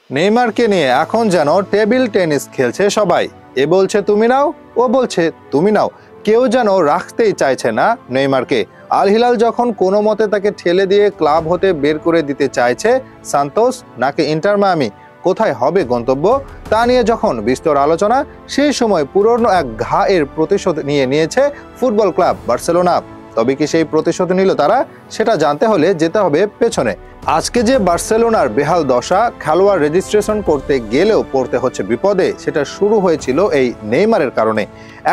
নেইমারকে নিয়ে এখন যেন টেবিল টেনিস খেলছে সবাই। এ বলছে তুমি নাও, ও বলছে তুমি নাও, কেউ যেন রাখতেই চাইছে না নেইমারকে। আল হিলাল যখন কোনো মতে তাকে ঠেলে দিয়ে ক্লাব হতে বের করে দিতে চাইছে, সান্তোস নাকি ইন্টার মায়ামি, কোথায় হবে গন্তব্য তা নিয়ে যখন বিস্তর আলোচনা, সেই সময় পুরনো এক ঘা এর প্রতিশোধ নিয়েছে ফুটবল ক্লাব বার্সেলোনা। তবে কি সেই প্রতিশোধ নিল তারা? সেটা জানতে হলে যেতে হবে পেছনে। আজকে যে বার্সেলোনার বেহাল দশা, খেলোয়াড় রেজিস্ট্রেশন করতে গেলেও পড়তে হচ্ছে বিপদে, সেটা শুরু হয়েছিল এই নেইমারের কারণে।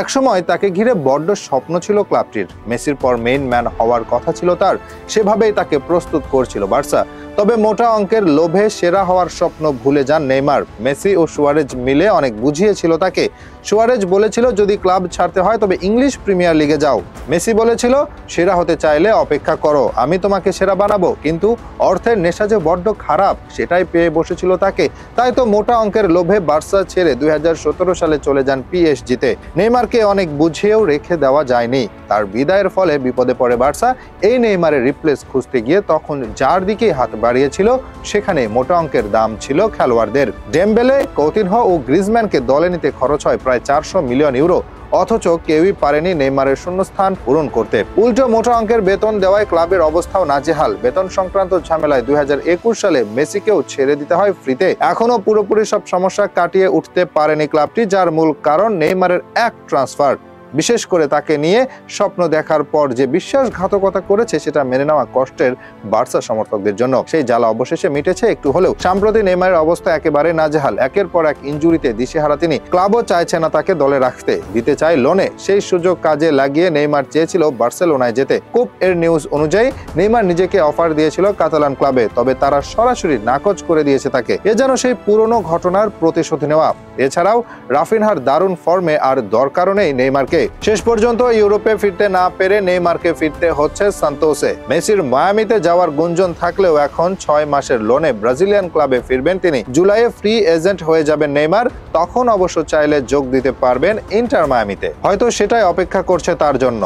একসময় তাকে ঘিরে বড্ড স্বপ্ন ছিল ক্লাবটির। মেসির পর মেইন ম্যান হওয়ার কথা ছিল তার, সেভাবেই তাকে প্রস্তুত করছিল বার্সা। তবে মোটা অঙ্কের লোভে সেরা হওয়ার স্বপ্ন ভুলে যান নেইমার। মেসি ও সুয়ারেজ মিলে অনেক বুঝিয়েছিল তাকে। সুয়ারেজ বলেছিল যদি ক্লাব ছাড়তে হয় তবে ইংলিশ প্রিমিয়ার লিগে যাও। মেসি বলেছিল সেরা হতে চাইলে অপেক্ষা করো, আমি তোমাকে সেরা বানাবো। কিন্তু অর্থের নেশা যে বড্ড খারাপ, সেটাই পেয়ে বসেছিল তাকে। তাই তো মোটা অঙ্কের লোভে বার্সা ছেড়ে 2017 সালে চলে যান পিএসজিতে। নেইমারকে অনেক বুঝিয়েও রেখে দেওয়া যায়নি। তার বিদায়ের ফলে বিপদে পড়ে বার্সা। এই নেইমারের রিপ্লেস খুঁজতে গিয়ে তখন যার দিকে হাত বাড়িয়েছিল, সেখানে মোটা অঙ্কের দাম ছিল খেলোয়াড়দের। ডেম্বেলে, কৌতিনহো ও গ্রিজম্যানকে দলে নিতে খরচ হয় প্রায় 400 মিলিয়ন ইউরো। অথচ কেউই পারেনি নেইমারের শূন্যস্থান পূরণ করতে। উল্টো মোটা অঙ্কের বেতন দেওয়ায় ক্লাবের অবস্থাও নাজেহাল। বেতন সংক্রান্ত ঝামেলায় 2021 সালে মেসিকেও ছেড়ে দিতে হয় ফ্রিতে। এখনো পুরোপুরি সব সমস্যা কাটিয়ে উঠতে পারেনি ক্লাবটি, যার মূল কারণ নেইমারের এক ট্রান্সফার। বিশেষ করে তাকে নিয়ে স্বপ্ন দেখার পর যে বিশ্বাসঘাতকতা করেছে, সেটা মেনে নেওয়া কষ্টের বার্সা সমর্থকদের জন্য। সেই জ্বালা অবশেষে মিটেছে একটু হলেও। সম্প্রতি নেইমারের অবস্থা একেবারে নাজেহাল। একের পর এক ইনজুরিতে দিশেহারা তিনি। ক্লাবও চাইছে না তাকে দলে রাখতে, দিতে চায় লোনে। সেই সুযোগ কাজে লাগিয়ে নেইমার চেয়েছিল বার্সেলোনায় যেতে। কুপ এর নিউজ অনুযায়ী নেইমার নিজেকে অফার দিয়েছিল কাতালান ক্লাবে, তবে তারা সরাসরি নাকচ করে দিয়েছে তাকে। এ যেন সেই পুরনো ঘটনার প্রতিশোধ নেওয়া। এছাড়াও রাফিনহার দারুণ ফর্মে আর দরকারও নেই নেইমারকে। শেষ পর্যন্ত ইউরোপে ফিরতে না পেরে নেইমারকে ফিরতে হচ্ছে সান্তোসে। মেসির মায়ামিতে যাওয়ার গুঞ্জন থাকলেও এখন 6 মাসের লোনে ব্রাজিলিয়ান ক্লাবে ফিরবেন তিনি। জুলাইয়ে ফ্রি এজেন্ট হয়ে যাবেন নেইমার। তখন অবশ্য চাইলে যোগ দিতে পারবেন ইন্টার মায়ামিতে। হয়তো সেটাই অপেক্ষা করছে তার জন্য।